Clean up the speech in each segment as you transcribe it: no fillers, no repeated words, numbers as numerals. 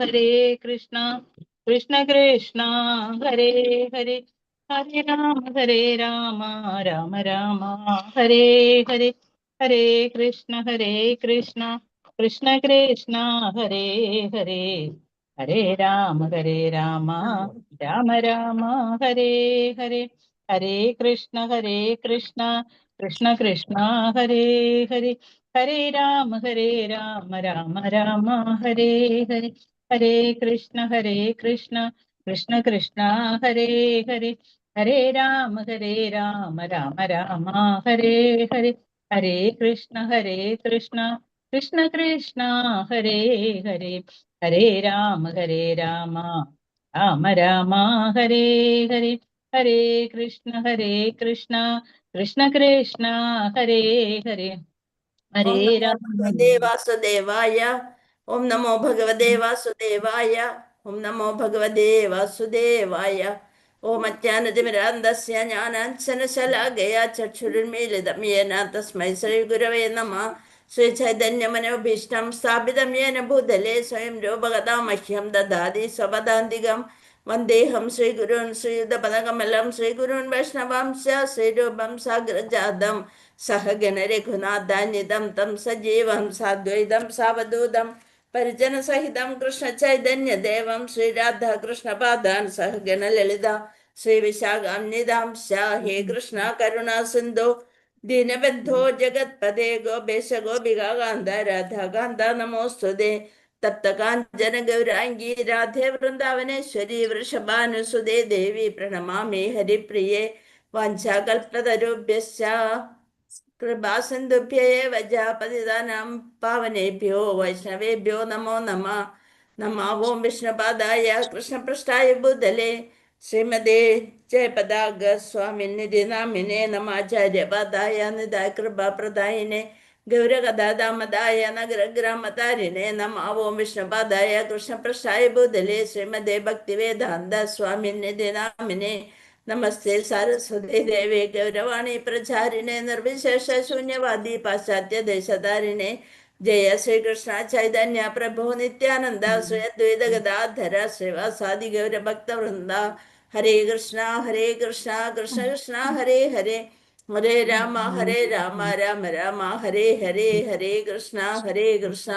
हरे कृष्णा कृष्ण कृष्णा हरे हरे हरे राम राम राम हरे हरे हरे कृष्ण कृष्ण कृष्ण हरे हरे हरे राम राम राम हरे हरे हरे कृष्ण कृष्ण कृष्ण हरे हरे हरे राम राम राम हरे हरे हरे कृष्ण कृष्ण कृष्ण हरे हरे हरे राम राम राम हरे हरे हरे कृष्ण कृष्ण कृष्ण हरे हरे हरे राम राम राम हरे हरे हरे कृष्ण कृष्ण कृष्ण हरे हरे ओम हरे नमो राम भगवते वासुदेवाय। ओम नमो भगवते वासुदेवाय। ओम नमो भगवते वासुदेवाय। ओम अज्ञानतिमिरान्धस्य ज्ञानाञ्जनशलाकया चक्षुरुन्मीलितं येन तस्मै श्रीगुरवे नमः। श्रीचैतन्यमनोभीष्टं स्थापितं येन भूतले स्वयं रूपगता मह्यं ददाति स्वपदान्तिकं। वन्देऽहं श्रीगुरून् श्रीयुतपदकमलं श्रीगुरून् वैष्णवांश्च श्रीरूपं साग्रजातम् सह गणरघुनाथान्वितं तं सजीवं साद्वैतं सावधूतं परिजनसहितं कृष्णचैतन्यदेवं श्रीराधाकृष्णपादान् सह गणललिता श्रीविशाखान्वितांश्च हे कृष्ण करुणा सिन्धो दीनबन्धो जगत्पदे गोपेश गोपिकान्त राधाकान्त नमोऽस्तुते तप्तकाञ्चन गौराङ्गी राधे वृन्दावनेश्वरी वृषभानुसुते देवी प्रणमामि हरिप्रिये वाञ्छाकल्पतरुभ्यश्च कृपासिन्धुभ्य एव पतितानां पावनेभ्यो वैष्णवेभ्यो नमो नमः। नमः ॐ विष्णुपादाय कृष्णपृष्ठाय भूतले श्रीमते जयपदाग स्वामिनिधि नामिने नमाचार्यपादाय निधाय कृपाप्रदायिने गौरगदादामदाय नगरग्रामतारिणे नमः ॐ विष्णुपादाय कृष्णपृष्ठाय भूतले श्रीमते भक्तिवेदान्त स्वामिनिधि नामिने नमस्ते सारस्वती देवे गौरवाणी प्रचारिणे निर्विशेष शून्यवादी पाश्चात्य देशधारिणे जय श्री कृष्ण चैतन्य प्रभु नित्यानंद श्री अद्वैत गदाधर श्रीवासादि गौर भक्त वृंदा हरे कृष्णा कृष्ण कृष्ण हरे हरे हरे राम राम राम हरे हरे हरे कृष्णा कृष्ण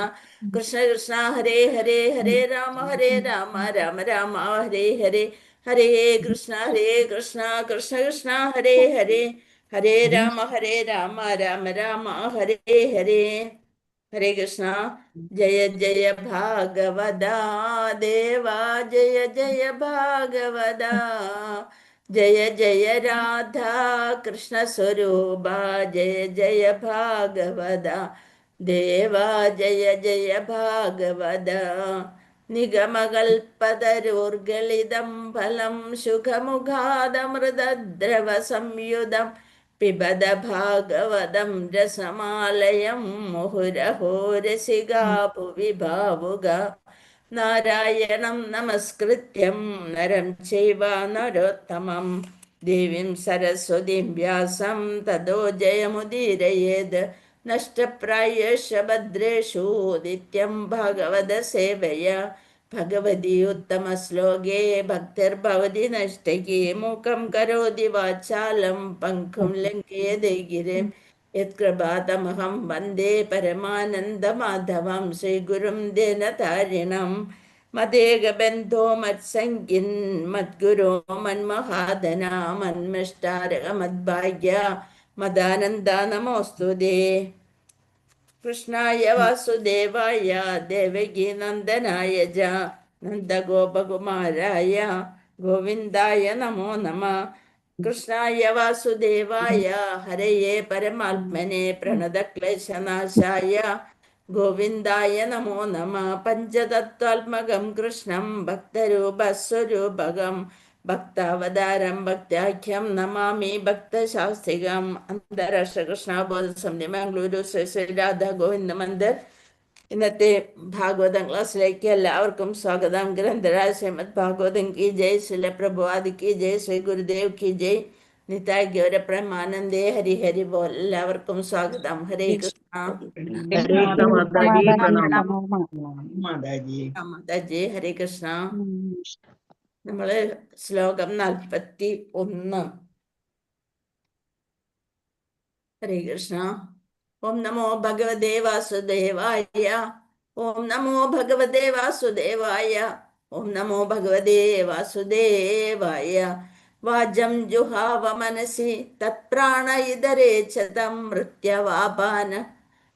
कृष्ण कृष्ण हरे राम राम राम हरे हरे हरे कृष्णा कृष्ण कृष्ण हरे हरे हरे राम राम राम हरे हरे हरे कृष्णा। जय जय भागवदा देवा जय जय भागवदा जय जय राधा कृष्ण स्वरूपा जय जय भागवदा देवा जय जय भागवदा निगमकल्पतरोर्गलितं फलं सुखमुखादमृतद्रवसंयुतं पिबद भागवतं रसमालयं मुहुरहो रसिका भुवि भावुका नारायणं नमस्कृत्यं नरं चैव नरोत्तमं देवीं सरस्वतीं व्यासं ततो जयमुदीरयेत् नष्टप्रायेष भद्रेषु नित्यं भगवदसेवया भगवती उत्तमश्लोके भक्तिर्भवति नष्टकी मूकं करोति वाचालं पङ्कुं लङ्घयते गिरिं यत्कृपातमहं वन्दे परमानन्दमाधवं श्रीगुरुं दीनतारिणं मदेकबन्धो मत्सङ्गिन् मद्गुरो मन्महादना मन्मष्टारकमद्भाग्य मदानन्दा नमोऽस्तु ते कृष्णाय वासुदेवाय देवकी नन्दनाय च नन्दगोपकुमाराय गोविन्दाय नमो नमः। कृष्णाय वासुदेवाय हरये परमात्मने प्रणतक्लेशनाशाय गोविन्दाय नमो नमः। पञ्चतत्त्वात्मकं कृष्णं भक्तरूपस्वरूपकं भक्तावतारं भक्त्याख्यं नमामि भक्तशास्त्रिकम् അന്താരാഷ്ട്ര കൃഷ്ണബോധ സമിതി മംഗളൂരു ശ്രീ ശ്രീ രാധാ ഗോവിന്ദ മന്ദിർ. ഇന്നത്തെ ഭാഗവതം ക്ലാസ്സിലേക്ക് എല്ലാവർക്കും സ്വാഗതം. ഗ്രന്ഥരാജ് ശ്രീമദ് ഭാഗവതം കി ജയ്, ശ്രീല പ്രഭുവാദി കി ജയ്, ശ്രീ ഗുരുദേവ് കി ജയ്. നിതായ് ഗൗരപ്രമാനന്ദേ ഹരി ഹരി ബോൽ. എല്ലാവർക്കും സ്വാഗതം. ഹരേ കൃഷ്ണ. ഹരേ കൃഷ്ണ മാതാജി, പ്രണാമം മാതാജി. മാതാജി ഹരേ കൃഷ്ണ. നമ്മള് ശ്ലോകം 41. ഹരേ കൃഷ്ണ. ഓം നമോ ഭഗവതേ വാസുദേവായ. ഓം നമോ ഭഗവതേ വാസുദേവായ. ഓം നമോ ഭഗവതേ വാസുദേവായ. വാചം ജുഹാവ മനസി തത്പ്രാണ ഇതരേ ചതം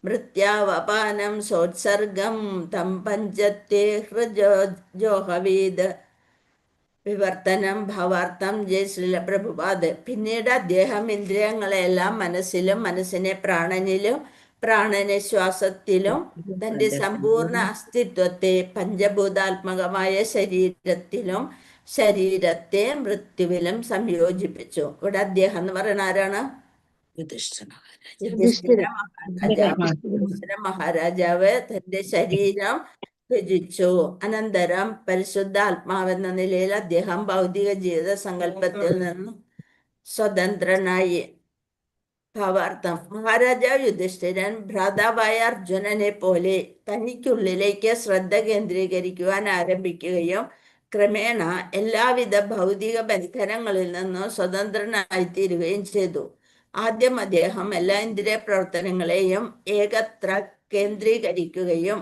മൃത്യാവപാനം സോത്സർഗം തം പഞ്ചത്തെ ഹൃജോഹവീത് വിവർത്തനം ഭാവാർത്ഥം. ജയശ്രീല പ്രഭുപാദ്. പിന്നീട് അദ്ദേഹം ഇന്ദ്രിയങ്ങളെല്ലാം മനസ്സിലും മനസ്സിനെ പ്രാണനിലും പ്രാണനെ ശ്വാസത്തിലും തന്റെ സമ്പൂർണ്ണ അസ്തിത്വത്തെ പഞ്ചഭൂതാത്മകമായ ശരീരത്തിലും ശരീരത്തെ മൃത്യുവിലും സംയോജിപ്പിച്ചു. ഇവിടെ അദ്ദേഹം എന്ന് പറയുന്ന ആരാണ്? യുധിഷ്ഠിര മഹാരാജാവ് തന്റെ ശരീരം ത്യജിച്ചു. അനന്തരം പരിശുദ്ധാത്മാവെന്ന നിലയിൽ അദ്ദേഹം ഭൗതിക ജീവിത സങ്കല്പത്തിൽ നിന്നും സ്വതന്ത്രനായി. ഭാവാർത്ഥം. മഹാരാജാവ് യുധിഷ്ഠിരൻ ഭ്രാതാവായ അർജുനനെ പോലെ തനിക്കുള്ളിലേക്ക് ശ്രദ്ധ കേന്ദ്രീകരിക്കുവാൻ ആരംഭിക്കുകയും ക്രമേണ എല്ലാവിധ ഭൗതിക ബന്ധനങ്ങളിൽ നിന്നും സ്വതന്ത്രനായിത്തീരുകയും ചെയ്തു. ആദ്യം അദ്ദേഹം എല്ലാ ഇന്ദ്രിയ പ്രവർത്തനങ്ങളെയും ഏകത്ര കേന്ദ്രീകരിക്കുകയും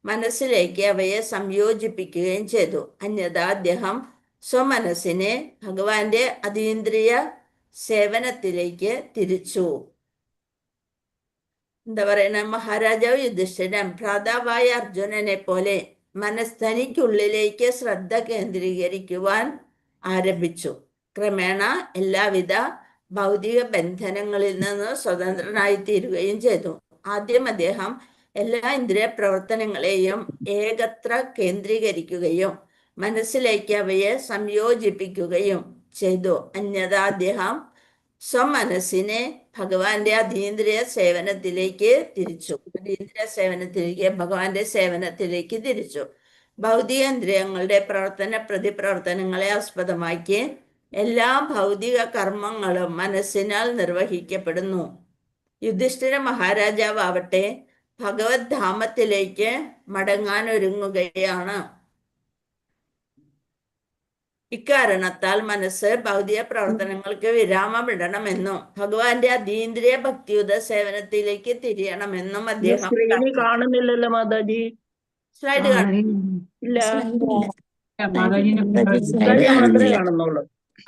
മനസ്സിലേക്ക് അവയെ സംയോജിപ്പിക്കുകയും ചെയ്തു. അന്യഥാ അദ്ദേഹം സ്വമനസ്സിനെ ഭഗവാന്റെ അതീന്ദ്രിയ സേവനത്തിലേക്ക് തിരിച്ചു. എന്താ പറയുന്ന? മഹാരാജാവ് യുധിഷ്ഠിരൻ ഭ്രാതാവായ അർജുനനെ പോലെ തനിക്കുള്ളിലേക്ക് ശ്രദ്ധ കേന്ദ്രീകരിക്കുവാൻ ആരംഭിച്ചു. ക്രമേണ എല്ലാവിധ ഭൗതിക ബന്ധനങ്ങളിൽ നിന്ന് സ്വതന്ത്രനായി തീരുകയും ചെയ്തു. ആദ്യം അദ്ദേഹം എല്ലാ ഇന്ദ്രിയ പ്രവർത്തനങ്ങളെയും ഏകത്ര കേന്ദ്രീകരിക്കുകയും മനസ്സിലേക്ക് അവയെ സംയോജിപ്പിക്കുകയും ചെയ്തു. അന്യഥാ അദ്ദേഹം സ്വമനസ്സിനെ ഭഗവാന്റെ അതീന്ദ്രിയ സേവനത്തിലേക്ക് തിരിച്ചു. അതീന്ദ്രിയ സേവനത്തിലേക്ക് ഭഗവാന്റെ സേവനത്തിലേക്ക് തിരിച്ചു. ഭൗതികേന്ദ്രിയങ്ങളുടെ പ്രവർത്തന പ്രതിപ്രവർത്തനങ്ങളെ ആസ്പദമാക്കി എല്ലാ ഭൗതിക കർമ്മങ്ങളും മനസ്സിനാൽ നിർവഹിക്കപ്പെടുന്നു. യുധിഷ്ഠിര മഹാരാജാവ് ആവട്ടെ ഭഗവത് ധാമത്തിലേക്ക് മടങ്ങാൻ ഒരുങ്ങുകയാണ്. ഇക്കാരണത്താൽ മനസ്സ് ഭൗതിക പ്രവർത്തനങ്ങൾക്ക് വിരാമമിടണമെന്നും ഭഗവാന്റെ അതീന്ദ്രിയ ഭക്തിയുത സേവനത്തിലേക്ക് തിരിയണമെന്നും അദ്ദേഹം സ്ക്രീനിൽ കാണുന്നില്ലല്ലോ മാതാജി. സ്ലൈഡ് ഇല്ല, മാതാജിനെ മാതാജി മാത്രമേ കാണുന്നുള്ളൂ.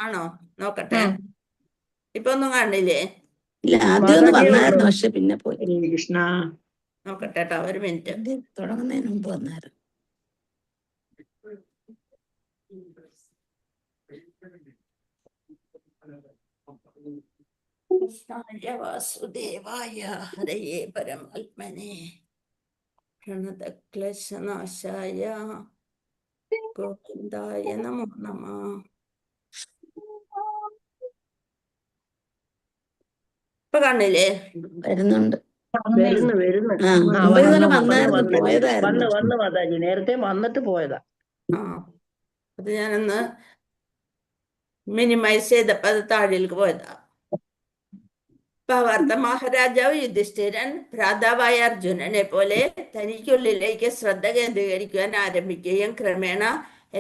ആണോ? നോക്കട്ടെ. ഇപ്പൊ ഒന്നും കാണില്ലേ? വന്നായിരുന്നു, പക്ഷെ പിന്നെ പോയി. ഹരേ കൃഷ്ണ. നോക്കട്ടെ കേട്ടോ, ഒരു മിനിറ്റ്. തുടങ്ങുന്നതിന് മുമ്പ് വന്നായിരുന്നു. വാസുദേവായ ഹരയേ പരമാത്മനെ പ്രണതക്ലേശനാശായ ഗോവിന്ദായ നമോ നമഃ. ഇപ്പൊ കാണില്ലേ? വരുന്നുണ്ട്. വരുന്നു. ആ, മുമ്പ് ഇതുപോലെ വന്നായിരുന്നു, പോയതായിരുന്നു. വന്ന് മാതാജി നേരത്തെ വന്നിട്ട് പോയതാ. അത് ഞാനൊന്ന് മിനിമൈസ് ചെയ്തപ്പോ അത് താഴേക്ക് പോയതാ. ഭാവാർത്ഥ. മഹാരാജാവ് യുധിഷ്ഠിരൻ ഭ്രാതാവായ അർജുനനെ പോലെ തനിക്കുള്ളിലേക്ക് ശ്രദ്ധ കേന്ദ്രീകരിക്കുവാൻ ആരംഭിക്കുകയും ക്രമേണ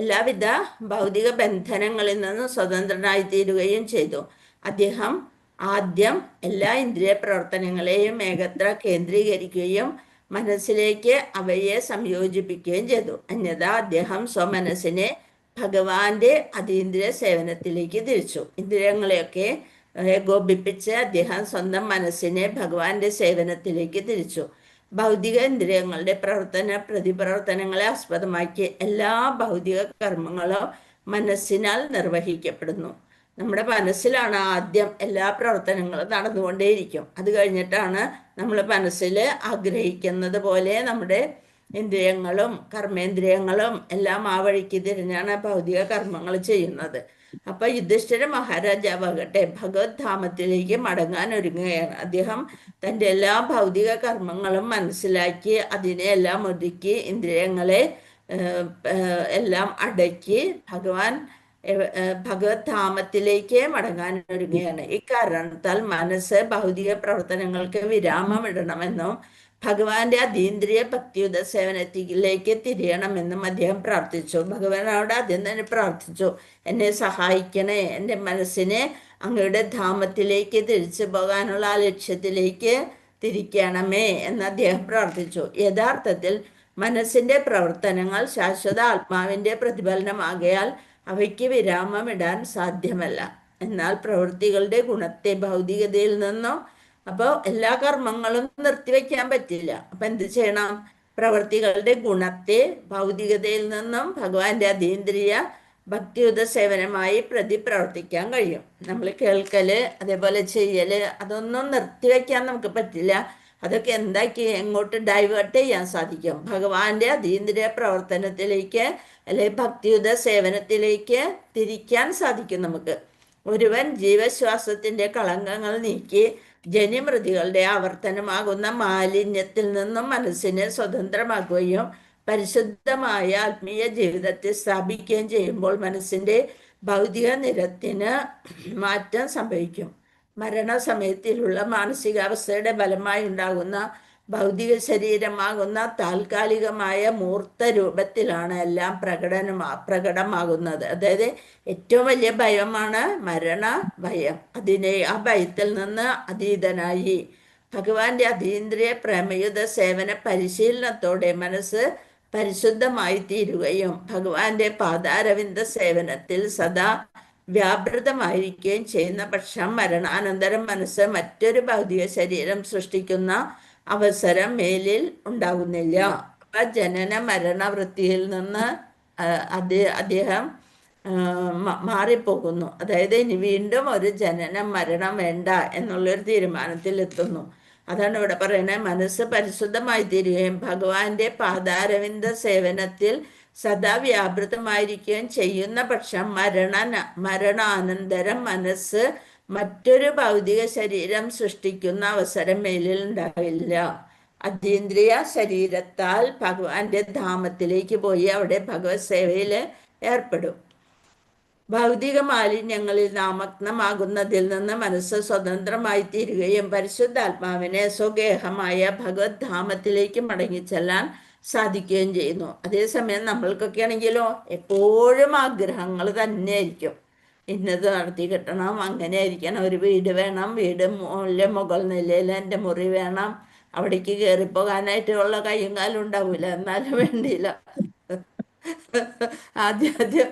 എല്ലാവിധ ഭൗതിക ബന്ധനങ്ങളിൽ നിന്നും സ്വതന്ത്രനായി തീരുകയും ചെയ്തു. അദ്ദേഹം ആദ്യം എല്ലാ ഇന്ദ്രിയ പ്രവർത്തനങ്ങളെയും ഏകത്ര കേന്ദ്രീകരിക്കുകയും മനസ്സിലേക്ക് അവയെ സംയോജിപ്പിക്കുകയും ചെയ്തു. അന്യഥാ അദ്ദേഹം സ്വമനസ്സിനെ ഭഗവാന്റെ അതീന്ദ്രിയ സേവനത്തിലേക്ക് തിരിച്ചു. ഇന്ദ്രിയങ്ങളെയൊക്കെ ഏകോപിപ്പിച്ച് അദ്ദേഹം സ്വന്തം മനസ്സിനെ ഭഗവാന്റെ സേവനത്തിലേക്ക് തിരിച്ചു. ഭൗതിക ഇന്ദ്രിയങ്ങളുടെ പ്രവർത്തന പ്രതിപ്രവർത്തനങ്ങളെ ആസ്പദമാക്കി എല്ലാ ഭൗതിക കർമ്മങ്ങളും മനസ്സിനാൽ നിർവഹിക്കപ്പെടുന്നു. നമ്മുടെ മനസ്സിലാണ് ആദ്യം എല്ലാ പ്രവർത്തനങ്ങളും നടന്നുകൊണ്ടേയിരിക്കും. അത് കഴിഞ്ഞിട്ടാണ് നമ്മൾ മനസ്സിൽ ആഗ്രഹിക്കുന്നത് പോലെ നമ്മുടെ ഇന്ദ്രിയങ്ങളും കർമ്മേന്ദ്രിയങ്ങളും എല്ലാം ആ വഴിക്ക് തിരിഞ്ഞാണ് ഭൗതിക കർമ്മങ്ങൾ ചെയ്യുന്നത്. അപ്പൊ യുധിഷ്ഠിര മഹാരാജാവാകട്ടെ ഭഗവത് ധാമത്തിലേക്ക് മടങ്ങാൻ ഒരുങ്ങുകയാണ്. അദ്ദേഹം തൻ്റെ എല്ലാ ഭൗതിക കർമ്മങ്ങളും മനസ്സിലാക്കി അതിനെ എല്ലാം ഒതുക്കി ഇന്ദ്രിയങ്ങളെ എല്ലാം അടക്കി ഭഗവാൻ ഭഗവത് ധാമത്തിലേക്ക് മടങ്ങാൻ ഒരുങ്ങുകയാണ്. ഇക്കാരണത്താൽ മനസ്സ് ഭൗതിക പ്രവർത്തനങ്ങൾക്ക് വിരാമമിടണമെന്നും ഭഗവാന്റെ അതീന്ദ്രിയ ഭക്തിയുത സേവനത്തിലേക്ക് തിരിയണമെന്നും അദ്ദേഹം പ്രാർത്ഥിച്ചു. ഭഗവാനോട് ആദ്യം തന്നെ പ്രാർത്ഥിച്ചു, എന്നെ സഹായിക്കണേ, എൻ്റെ മനസ്സിനെ അങ്ങയുടെ ധാമത്തിലേക്ക് തിരിച്ചു പോകാനുള്ള ആ ലക്ഷ്യത്തിലേക്ക് തിരിക്കണമേ എന്ന് അദ്ദേഹം പ്രാർത്ഥിച്ചു. യഥാർത്ഥത്തിൽ മനസ്സിന്റെ പ്രവർത്തനങ്ങൾ ശാശ്വത ആത്മാവിന്റെ പ്രതിഫലനമാകയാൽ അവയ്ക്ക് വിരാമമിടാൻ സാധ്യമല്ല. എന്നാൽ പ്രവൃത്തികളുടെ ഗുണത്തെ ഭൗതികതയിൽ നിന്നോ, അപ്പോൾ എല്ലാ കർമ്മങ്ങളും നിർത്തിവെക്കാൻ പറ്റില്ല. അപ്പൊ എന്ത് ചെയ്യണം? പ്രവൃത്തികളുടെ ഗുണത്തെ ഭൗതികതയിൽ നിന്നും ഭഗവാന്റെ അതീന്ദ്രിയ ഭക്തിയുത സേവനമായി പ്രവർത്തിക്കാൻ കഴിയും. നമ്മൾ കേൾക്കല് അതേപോലെ ചെയ്യല് അതൊന്നും നിർത്തിവെക്കാൻ നമുക്ക് പറ്റില്ല. അതൊക്കെ എന്താക്കി എങ്ങോട്ട് ഡൈവേർട്ട് ചെയ്യാൻ സാധിക്കും? ഭഗവാന്റെ അതീന്ദ്രിയ പ്രവർത്തനത്തിലേക്ക് അല്ലെങ്കിൽ ഭക്തിയുത സേവനത്തിലേക്ക് തിരിക്കാൻ സാധിക്കും നമുക്ക്. ഒരുവൻ ജീവശ്വാസത്തിന്റെ കളങ്കങ്ങൾ നീക്കി ജനിമൃതികളുടെ ആവർത്തനമാകുന്ന മാലിന്യത്തിൽ നിന്നും മനസ്സിനെ സ്വതന്ത്രമാക്കുകയും പരിശുദ്ധമായ ആത്മീയ ജീവിതത്തെ സ്ഥാപിക്കുകയും ചെയ്യുമ്പോൾ മനസ്സിന്റെ ഭൗതിക നിരത്തിന് മാറ്റം സംഭവിക്കും. മരണസമയത്തിലുള്ള മാനസികാവസ്ഥയുടെ ഫലമായി ഉണ്ടാകുന്ന ഭൗതിക ശരീരമാകുന്ന താൽക്കാലികമായ മൂർത്ത രൂപത്തിലാണ് എല്ലാം പ്രകടമാകുന്നത്. അതായത് ഏറ്റവും വലിയ ഭയമാണ് മരണ ഭയം. ആ ഭയത്തിൽ നിന്ന് അതീതനായി ഭഗവാന്റെ അതീന്ദ്രിയ പ്രേമയുത സേവന പരിശീലനത്തോടെ മനസ്സ് പരിശുദ്ധമായി തീരുകയും ഭഗവാന്റെ പാദാരവിന്ദ സേവനത്തിൽ സദാ വ്യാപൃതമായിരിക്കുകയും ചെയ്യുന്ന പക്ഷം മരണാനന്തരം മനസ്സ് മറ്റൊരു ഭൗതിക ശരീരം സൃഷ്ടിക്കുന്ന അവസരം മേലിൽ ഉണ്ടാകുന്നില്ല. അപ്പൊ ജനന മരണ വൃത്തിയിൽ നിന്ന് അദ്ദേഹം മാറിപ്പോകുന്നു. അതായത് ഇനി വീണ്ടും ഒരു ജനനം മരണം വേണ്ട എന്നുള്ളൊരു തീരുമാനത്തിൽ എത്തുന്നു. അതാണ് ഇവിടെ പറയുന്നത്. മനസ്സ് പരിശുദ്ധമായി തീരുകയും ഭഗവാന്റെ പാദാരവിന്ദ സേവനത്തിൽ സദാ വ്യാപൃതമായിരിക്കുകയും ചെയ്യുന്ന പക്ഷം മരണാനന്തരം മനസ്സ് മറ്റൊരു ഭൗതിക ശരീരം സൃഷ്ടിക്കുന്ന അവസരം മേലിൽ ഉണ്ടാവില്ല. അതീന്ദ്രിയ ശരീരത്താൽ ഭഗവാന്റെ ധാമത്തിലേക്ക് പോയി അവിടെ ഭഗവത് സേവയിൽ ഏർപ്പെടും. ഭൗതിക മാലിന്യങ്ങളിൽ നാമഗ്നമാകുന്നതിൽ നിന്ന് മനസ്സ് സ്വതന്ത്രമായി തീരുകയും പരിശുദ്ധാത്മാവിനെ സ്വഗേഹമായ ഭഗവത് ധാമത്തിലേക്ക് മടങ്ങിച്ചെല്ലാൻ സാധിക്കുകയും ചെയ്യുന്നു. അതേസമയം നമ്മൾക്കൊക്കെ ആണെങ്കിലോ എപ്പോഴും ആഗ്രഹങ്ങൾ തന്നെയായിരിക്കും. ഇന്നത് നടത്തി കിട്ടണം, അങ്ങനെ ആയിരിക്കണം, ഒരു വീട് വേണം, വീട് മുകൾ നിലയിൽ എൻ്റെ മുറി വേണം, അവിടേക്ക് കയറിപ്പോകാനായിട്ടുള്ള കയ്യും കാലും ഉണ്ടാവൂല, എന്നാലും വേണ്ടിയില്ല. ആദ്യം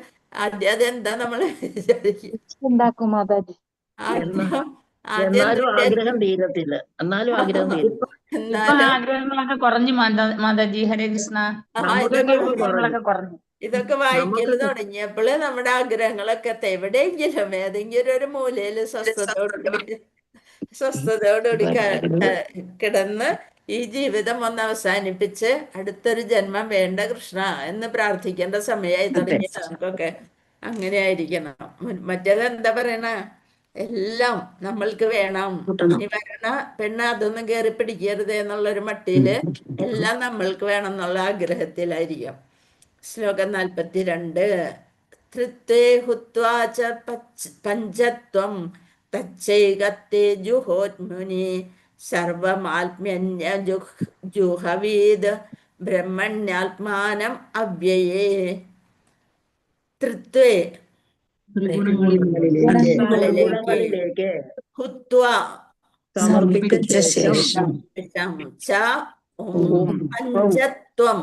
അതെന്താ നമ്മള് വിചാരിക്കും? എന്നാലും ആഗ്രഹം തീരത്തില്ല. എന്നാലും ആഗ്രഹം തീരും. ആഗ്രഹങ്ങളൊക്കെ കുറഞ്ഞു മാതാജി. ഹരേ കൃഷ്ണ. ഇതൊക്കെ വായിക്കല് തുടങ്ങിയപ്പോള് നമ്മുടെ ആഗ്രഹങ്ങളൊക്കെ എവിടെയെങ്കിലും ഏതെങ്കിലും ഒരു മൂലയില് സ്വസ്ഥതയോടുകൂടി കിടന്ന് ഈ ജീവിതം ഒന്ന് അവസാനിപ്പിച്ച് അടുത്തൊരു ജന്മം വേണ്ട കൃഷ്ണ എന്ന് പ്രാർത്ഥിക്കേണ്ട സമയമായി തുടങ്ങിയ നമുക്കൊക്കെ അങ്ങനെ ആയിരിക്കണം. മറ്റേത് എന്താ പറയണ, എല്ലാം നമ്മൾക്ക് വേണം, ഇനി വരണ പെണ്ണ് അതൊന്നും കയറി പിടിക്കരുത് എന്നുള്ളൊരു മട്ടിയില് എല്ലാം നമ്മൾക്ക് വേണം എന്നുള്ള ആഗ്രഹത്തിലായിരിക്കും. ശ്ലോകം 42. ത്രിത്വേ ഹുത്വാച പഞ്ചത്വം തച്ചൈകത്തെ ജുഹോത്മുനി സർവമാത്മ്യന്യ ജുഹവീദ് ബ്രഹ്മണ്യാത്മാനം അവ്യയേ. ത്രിത്വേ ഗുണങ്ങളിലേക്ക് ഹുത്വ സമർപ്പിച്ച ശേഷം പഞ്ചത്വം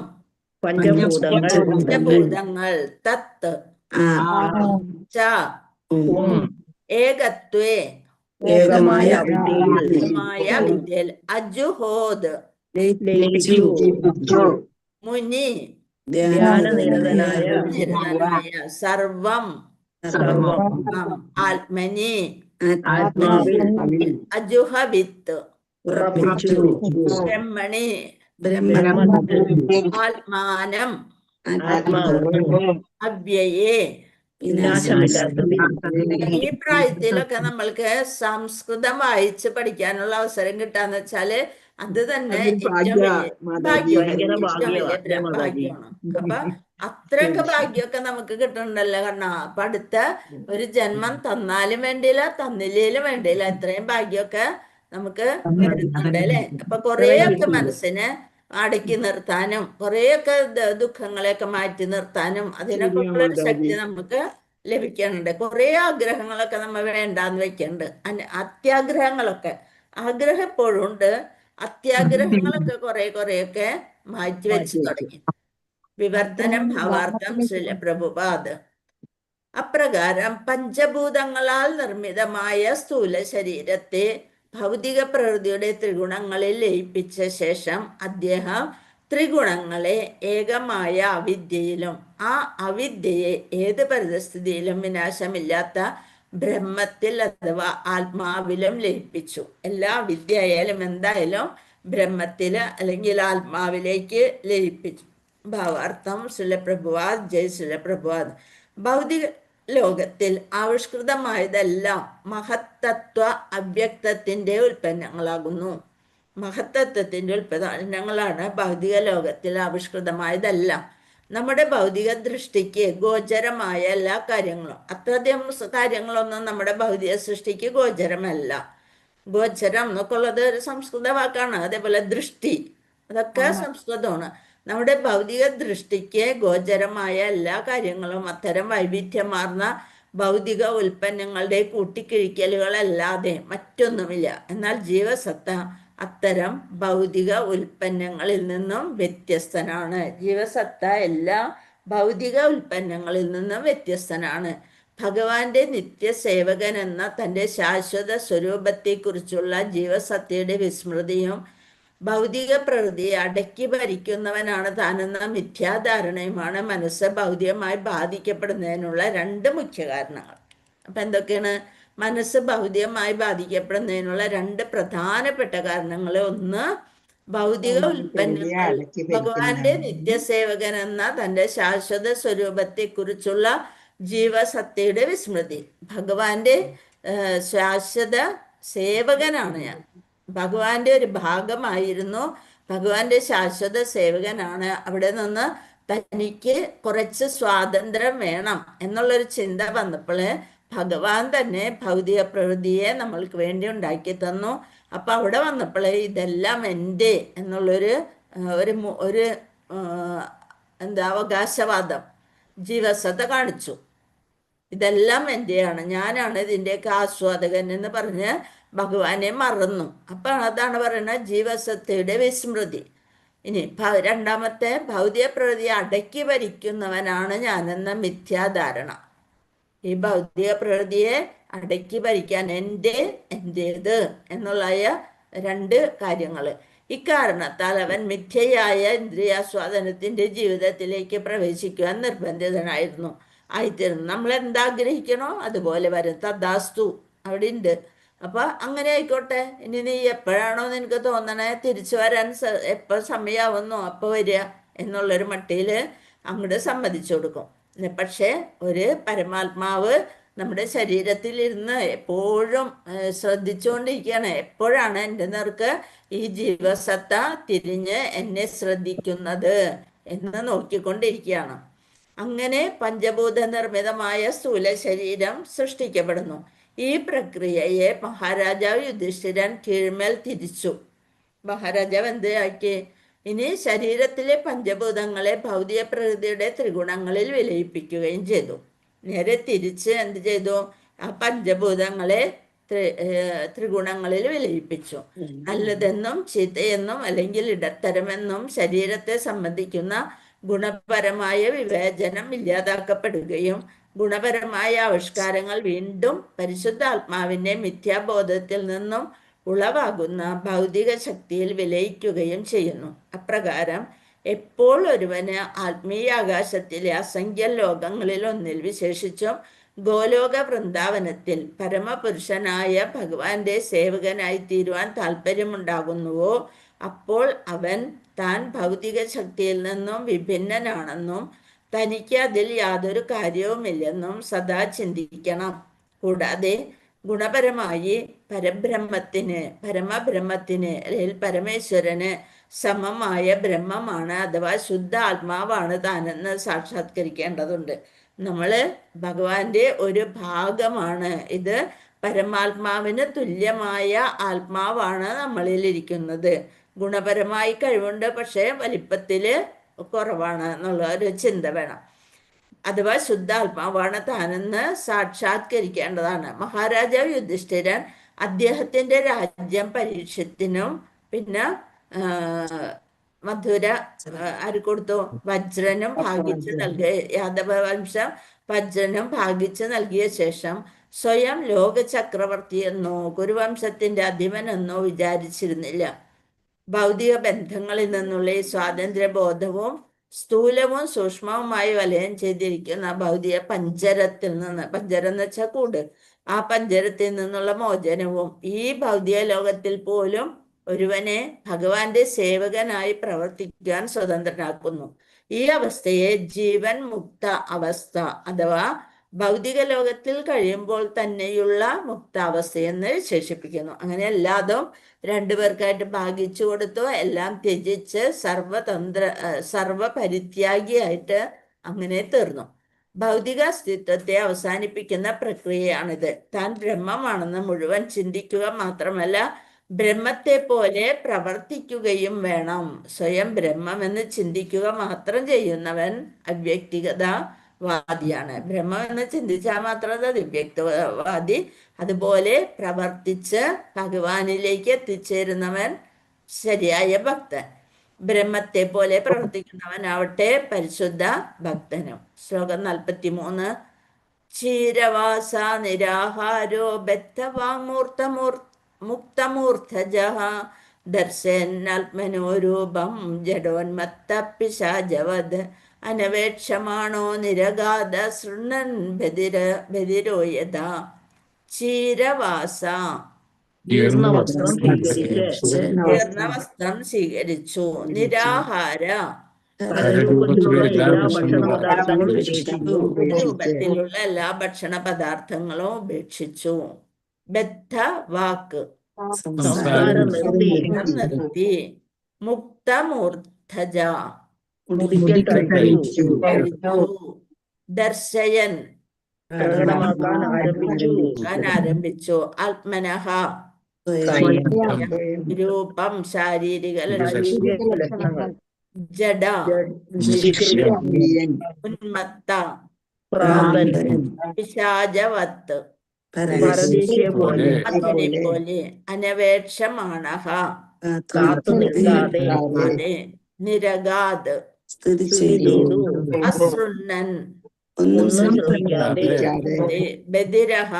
പഞ്ചഭൂതങ്ങൾ തത്ത് ഏകത്വേ ഏകമായ വിദ്യയിൽ അജുഹോദ് മുനി ധ്യാനനിരതനായ സർവം ആത്മനി അജുഹവിത്ത് ബ്രഹ്മണി ആത്മാനം അവ്യയേ. ഈ പ്രായത്തിലൊക്കെ നമ്മൾക്ക് സംസ്കൃതം വായിച്ച് പഠിക്കാനുള്ള അവസരം കിട്ടാന്ന് വെച്ചാല് അത് തന്നെ അതൊരു ഏറ്റവും ഭാഗ്യ വലിയ മാതാജി. ഭാഗ്യം, ഭയങ്കര ഏറ്റവും വലിയ ഭാഗ്യമാണ് മാതാജി. ഭാഗ്യമാണ്. അപ്പൊ അത്രയൊക്കെ ഭാഗ്യമൊക്കെ നമുക്ക് കിട്ടുന്നുണ്ടല്ലോ. കാരണം അപ്പൊ അടുത്ത ഒരു ജന്മം തന്നാലും വേണ്ടിയില്ല, തന്നില്ലേലും വേണ്ടിയില്ല, ഇത്രയും ഭാഗ്യമൊക്കെ നമുക്ക് വരുന്നുണ്ട് അല്ലേ. അപ്പൊ കുറേയൊക്കെ മനസ്സിനെ അടക്കി നിർത്താനും കുറേയൊക്കെ ദുഃഖങ്ങളെയൊക്കെ മാറ്റി നിർത്താനും അതിനൊക്കെ ശരിയാ ഉള്ളൊരു മാതാജി. ശക്തി നമുക്ക് ലഭിക്കുന്നുണ്ട്. കുറേ ആഗ്രഹങ്ങളൊക്കെ നമ്മൾ വേണ്ടാന്ന് വെക്കുന്നുണ്ട്. അത്യാഗ്രഹങ്ങളൊക്കെ, ആഗ്രഹം എപ്പോഴും ഉണ്ട്, അത്യാഗ്രഹങ്ങളൊക്കെ കുറേയൊക്കെ മാറ്റി വെച്ച് തുടങ്ങി. വിവർത്തനം ഭാവാർത്ഥം ശ്രീല പ്രഭുപാദ്. അപ്രകാരം പഞ്ചഭൂതങ്ങളാൽ നിർമ്മിതമായ സ്ഥൂല ശരീരത്തെ ഭൗതിക പ്രകൃതിയുടെ ത്രിഗുണങ്ങളിൽ ലയിപ്പിച്ച ശേഷം അദ്ദേഹം ത്രിഗുണങ്ങളെ ഏകമായ അവിദ്യയിലും ആ അവിദ്യയെ ഏത് പരിതസ്ഥിതിയിലും വിനാശമില്ലാത്ത ബ്രഹ്മത്തിൽ അഥവാ ആത്മാവിലും ലയിപ്പിച്ചു. എല്ലാ വിദ്യയായാലും എന്തായാലും ബ്രഹ്മത്തില് അല്ലെങ്കിൽ ആത്മാവിലേക്ക് ലയിപ്പിച്ചു. ഭാവാർത്ഥം ശിലപ്രഭുവാദ്. ജയ് ശിലപ്രഭുവാദ്. ഭൗതിക ലോകത്തിൽ ആവിഷ്കൃതമായതെല്ലാം മഹത്തത്വ അവ്യക്തത്തിന്റെ ഉൽപ്പന്നങ്ങളാകുന്നു. മഹത്തത്വത്തിന്റെ ഉൽപ്പന്നങ്ങളാണ് ഭൗതിക ലോകത്തിൽ ആവിഷ്കൃതമായതെല്ലാം. നമ്മുടെ ഭൗതിക ദൃഷ്ടിക്ക് ഗോചരമായ എല്ലാ കാര്യങ്ങളും, അത്രയധികം കാര്യങ്ങളൊന്നും നമ്മുടെ ഭൗതിക സൃഷ്ടിക്ക് ഗോചരമല്ല. ഗോചരം എന്നൊക്കെ ഉള്ളത് ഒരു സംസ്കൃത വാക്കാണ്. അതേപോലെ ദൃഷ്ടി, അതൊക്കെ സംസ്കൃതമാണ്. നമ്മുടെ ഭൗതിക ദൃഷ്ടിക്ക് ഗോചരമായ എല്ലാ കാര്യങ്ങളും അത്തരം വൈവിധ്യമാർന്ന ഭൗതിക ഉൽപ്പന്നങ്ങളുടെ കൂട്ടിക്കിഴിക്കലുകളല്ലാതെ മറ്റൊന്നുമില്ല. എന്നാൽ ജീവസത്ത അത്തരം ഭൗതിക ഉൽപ്പന്നങ്ങളിൽ നിന്നും വ്യത്യസ്തനാണ്. ജീവസത്ത എല്ലാ ഭൗതിക ഉൽപ്പന്നങ്ങളിൽ നിന്നും വ്യത്യസ്തനാണ്. ഭഗവാന്റെ നിത്യസേവകൻ എന്ന തൻ്റെ ശാശ്വത സ്വരൂപത്തെക്കുറിച്ചുള്ള ജീവസത്തയുടെ വിസ്മൃതിയും ഭൗതിക പ്രകൃതിയെ അടക്കി ഭരിക്കുന്നവനാണ് താനെന്ന മിഥ്യാധാരണയുമാണ് മനസ്സ് ഭൗതികമായി ബാധിക്കപ്പെടുന്നതിനുള്ള രണ്ട് മുഖ്യ കാരണങ്ങൾ. അപ്പം എന്തൊക്കെയാണ് മനസ്സ് ഭൗതികമായി ബാധിക്കപ്പെടുന്നതിനുള്ള രണ്ട് പ്രധാനപ്പെട്ട കാരണങ്ങൾ? ഒന്ന്, ഭൗതിക ഉൽപ്പന്നങ്ങൾ ഭഗവാന്റെ നിത്യസേവകൻ എന്ന തൻ്റെ ശാശ്വത സ്വരൂപത്തെക്കുറിച്ചുള്ള ജീവസത്തയുടെ വിസ്മൃതി. ഭഗവാന്റെ ശാശ്വത സേവകനാണ് ഞാൻ, ഭഗവാന്റെ ഒരു ഭാഗമായിരുന്നു, ഭഗവാന്റെ ശാശ്വത സേവകനാണ്. അവിടെ നിന്ന് തനിക്ക് കുറച്ച് സ്വാതന്ത്ര്യം വേണം എന്നുള്ളൊരു ചിന്ത വന്നപ്പോൾ ഭഗവാൻ തന്നെ ഭൗതിക പ്രകൃതിയെ നമ്മൾക്ക് വേണ്ടി ഉണ്ടാക്കി തന്നു. അപ്പം അവിടെ വന്നപ്പോൾ ഇതെല്ലാം എൻ്റെ എന്നുള്ളൊരു ഒരു എന്താ അവകാശവാദം ജീവസത്ത കാണിച്ചു. ഇതെല്ലാം എൻ്റെയാണ്, ഞാനാണ് ഇതിൻ്റെയൊക്കെ ആസ്വാദകൻ എന്ന് പറഞ്ഞ് ഭഗവാനെ മറന്നു. അപ്പം അതാണ് പറയുന്നത് ജീവസത്തയുടെ വിസ്മൃതി. ഇനി രണ്ടാമത്തെ, ഭൗതിക പ്രകൃതിയെ അടക്കി ഭരിക്കുന്നവനാണ് ഞാനെന്ന മിഥ്യാധാരണ. ഈ ഭൗതിക പ്രകൃതിയെ അടക്കി ഭരിക്കാൻ എൻ്റേത് എന്നുള്ള രണ്ട് കാര്യങ്ങൾ. ഇക്കാരണത്താൽ അവൻ മിഥ്യയായ ഇന്ദ്രിയാസ്വാദനത്തിൻ്റെ ജീവിതത്തിലേക്ക് പ്രവേശിക്കുവാൻ നിർബന്ധിതനായിരുന്നു ആയിത്തീർന്നു. നമ്മൾ എന്താഗ്രഹിക്കണോ അതുപോലെ വരും. തദാസ്തു അവിടെ ഉണ്ട്. അപ്പൊ അങ്ങനെ ആയിക്കോട്ടെ. ഇനി നീ എപ്പോഴാണോ നിനക്ക് തോന്നണേ തിരിച്ചു വരാൻ എപ്പോൾ സമയമാവുന്നോ അപ്പോൾ വരിക എന്നുള്ളൊരു മട്ടിയിൽ അങ്ങോട്ട് സമ്മതിച്ചു കൊടുക്കും. പക്ഷേ ഒരു പരമാത്മാവ് നമ്മുടെ ശരീരത്തിലിരുന്ന് എപ്പോഴും ശ്രദ്ധിച്ചുകൊണ്ടിരിക്കുകയാണ്. എപ്പോഴാണ് എൻ്റെ നേർക്ക് ഈ ജീവസത്ത തിരിഞ്ഞ് എന്നെ ശ്രദ്ധിക്കുന്നത് എന്ന് നോക്കിക്കൊണ്ടിരിക്കുകയാണ്. അങ്ങനെ പഞ്ചഭൂത നിർമ്മിതമായ സ്ഥൂല ശരീരം സൃഷ്ടിക്കപ്പെടുന്നു. ഈ പ്രക്രിയയെ മഹാരാജാവ് യുധിഷ്ഠിരൻ കീഴ്മേൽ തിരിച്ചു. മഹാരാജാവ് എന്ത് ആക്കി? ഇനി ശരീരത്തിലെ പഞ്ചഭൂതങ്ങളെ ഭൗതിക പ്രകൃതിയുടെ ത്രിഗുണങ്ങളിൽ വിലയിപ്പിക്കുകയും ചെയ്തു. നേരെ തിരിച്ച് എന്ത് ചെയ്തു? ആ പഞ്ചഭൂതങ്ങളെ ത്രിഗുണങ്ങളിൽ വിലയിപ്പിച്ചു. നല്ലതെന്നും ചീത്തയെന്നും അല്ലെങ്കിൽ ഇടത്തരമെന്നും ശരീരത്തെ സംബന്ധിക്കുന്ന ഗുണപരമായ വിവേചനം ഇല്ലാതാക്കപ്പെടുകയും ഗുണപരമായ ആവിഷ്കാരങ്ങൾ വീണ്ടും പരിശുദ്ധാത്മാവിൻ്റെ മിഥ്യാബോധത്തിൽ നിന്നും ഉളവാകുന്ന ഭൗതിക ശക്തിയിൽ വിലയിക്കുകയും ചെയ്യുന്നു. അപ്രകാരം എപ്പോൾ ഒരുവന് ആത്മീയ ആകാശത്തിലെ അസംഖ്യ ലോകങ്ങളിൽ ഒന്നിൽ, വിശേഷിച്ചും ഗോലോക വൃന്ദാവനത്തിൽ പരമപുരുഷനായ ഭഗവാന്റെ സേവകനായി തീരുവാൻ താല്പര്യമുണ്ടാകുന്നുവോ അപ്പോൾ അവൻ താൻ ഭൗതിക ശക്തിയിൽ നിന്നും വിഭിന്നനാണെന്നും തനിക്ക് അതിൽ യാതൊരു കാര്യവുമില്ലെന്നും സദാ ചിന്തിക്കണം. കൂടാതെ ഗുണപരമായി പരമബ്രഹ്മത്തിന് അല്ലെങ്കിൽ പരമേശ്വരന് സമമായ ബ്രഹ്മമാണ് അഥവാ ശുദ്ധ ആത്മാവാണ് താനെന്ന് സാക്ഷാത്കരിക്കേണ്ടതുണ്ട്. നമ്മള് ഭഗവാന്റെ ഒരു ഭാഗമാണ്. ഇത് പരമാത്മാവിന് തുല്യമായ ആത്മാവാണ് നമ്മളിൽ ഇരിക്കുന്നത്. ഗുണപരമായി കഴിവുണ്ട്, പക്ഷെ വലിപ്പത്തില് കുറവാണ് എന്നുള്ള ഒരു ചിന്ത വേണം. അഥവാ ശുദ്ധാത്മാവാണ് താനെന്ന് സാക്ഷാത്കരിക്കേണ്ടതാണ്. മഹാരാജാവ് യുധിഷ്ഠിരൻ അദ്ദേഹത്തിന്റെ രാജ്യം പരീക്ഷത്തിനും പിന്നെ മധുര ആര് കൊടുത്തു? വജ്രനും ഭാഗിച്ച് നൽകിയ യാദവ വംശം വജ്രനും ഭാഗിച്ച് നൽകിയ ശേഷം സ്വയം ലോക ചക്രവർത്തി എന്നോ കുരുവംശത്തിന്റെ അധിപനെന്നോ വിചാരിച്ചിരുന്നില്ല. ഭൗതിക ബന്ധങ്ങളിൽ നിന്നുള്ള ഈ സ്വാതന്ത്ര്യബോധവും സ്ഥൂലവും സൂക്ഷ്മവുമായി വലയം ചെയ്തിരിക്കുന്ന ഭൗതിക പഞ്ചരത്തിൽ നിന്ന്, പഞ്ചരം എന്ന് വെച്ചാൽ കൂട്, ആ പഞ്ചരത്തിൽ നിന്നുള്ള മോചനവും ഈ ഭൗതിക ലോകത്തിൽ പോലും ഒരുവനെ ഭഗവാന്റെ സേവകനായി പ്രവർത്തിക്കാൻ സ്വതന്ത്രനാക്കുന്നു. ഈ അവസ്ഥയെ ജീവൻ മുക്ത അവസ്ഥ അഥവാ ഭൗതിക ലോകത്തിൽ കഴിയുമ്പോൾ തന്നെയുള്ള മുക്താവസ്ഥയെന്ന് വിശേഷിപ്പിക്കുന്നു. അങ്ങനെ എല്ലാതും രണ്ടുപേർക്കായിട്ട് ഭാഗിച്ചു കൊടുത്തു. എല്ലാം ത്യജിച്ച് സർവപരിത്യാഗിയായിട്ട് അങ്ങനെ തീർന്നു. ഭൗതിക അസ്തിത്വത്തെ അവസാനിപ്പിക്കുന്ന പ്രക്രിയയാണിത്. താൻ ബ്രഹ്മമാണെന്ന് മുഴുവൻ ചിന്തിക്കുക മാത്രമല്ല, ബ്രഹ്മത്തെ പോലെ പ്രവർത്തിക്കുകയും വേണം. സ്വയം ബ്രഹ്മമെന്ന് ചിന്തിക്കുക മാത്രം ചെയ്യുന്നവൻ അവ്യക്തിഗതവാദിയാണ്. ബ്രഹ്മമെന്ന് ചിന്തിച്ചാൽ മാത്രം അത് അവ്യക്തവാദി. അതുപോലെ പ്രവർത്തിച്ച് ഭഗവാനിലേക്ക് എത്തിച്ചേരുന്നവൻ ശരിയായ ഭക്തൻ. ബ്രഹ്മത്തെ പോലെ പ്രവർത്തിക്കുന്നവനാവട്ടെ പരിശുദ്ധ ഭക്തനും. ശ്ലോകം 43. ക്ഷീരവാസ നിരാഹാരോ മുക്തമൂർധജഃ ദർശനാത്മനോരൂപം ജഡോന്മത്ത പിശാചവദ് അനവേക്ഷമാണോ നിരഗാധ ശൃണ്ണൻ ബദിരോ യഥാ. ക്ഷീരവാസ ജീർണവസ്ത്രം സ്വീകരിച്ച് ജീർണവസ്ത്രം സ്വീകരിച്ചു. നിരാഹാര പരരൂപത്തിലുള്ള എല്ലാ ഭക്ഷണ പദാർത്ഥങ്ങളും ഉപേക്ഷിച്ചു. രൂപത്തിലുള്ള എല്ലാ ഭക്ഷണ പദാർത്ഥങ്ങളും ഉപേക്ഷിച്ചു. ബദ്ധ വാക്ക് സംസാരം നിർത്തി. മുക്തമൂർധജ മുടിക്കൽ കഴിച്ചു. ദർശയൻ പ്രകടമാക്കാൻ ആരംഭിച്ചു. ആത്മനഃ രൂപം ശാരീരിക ലക്ഷണങ്ങൾ. ജഡ ഉന്മത്ത പിശാചവത്ത് പോലെ അനവേക്ഷമാണഃ കാത്തുനിൽക്കാതെ നിരഗാത് അസൃണ്ണൻ ബദിരഹ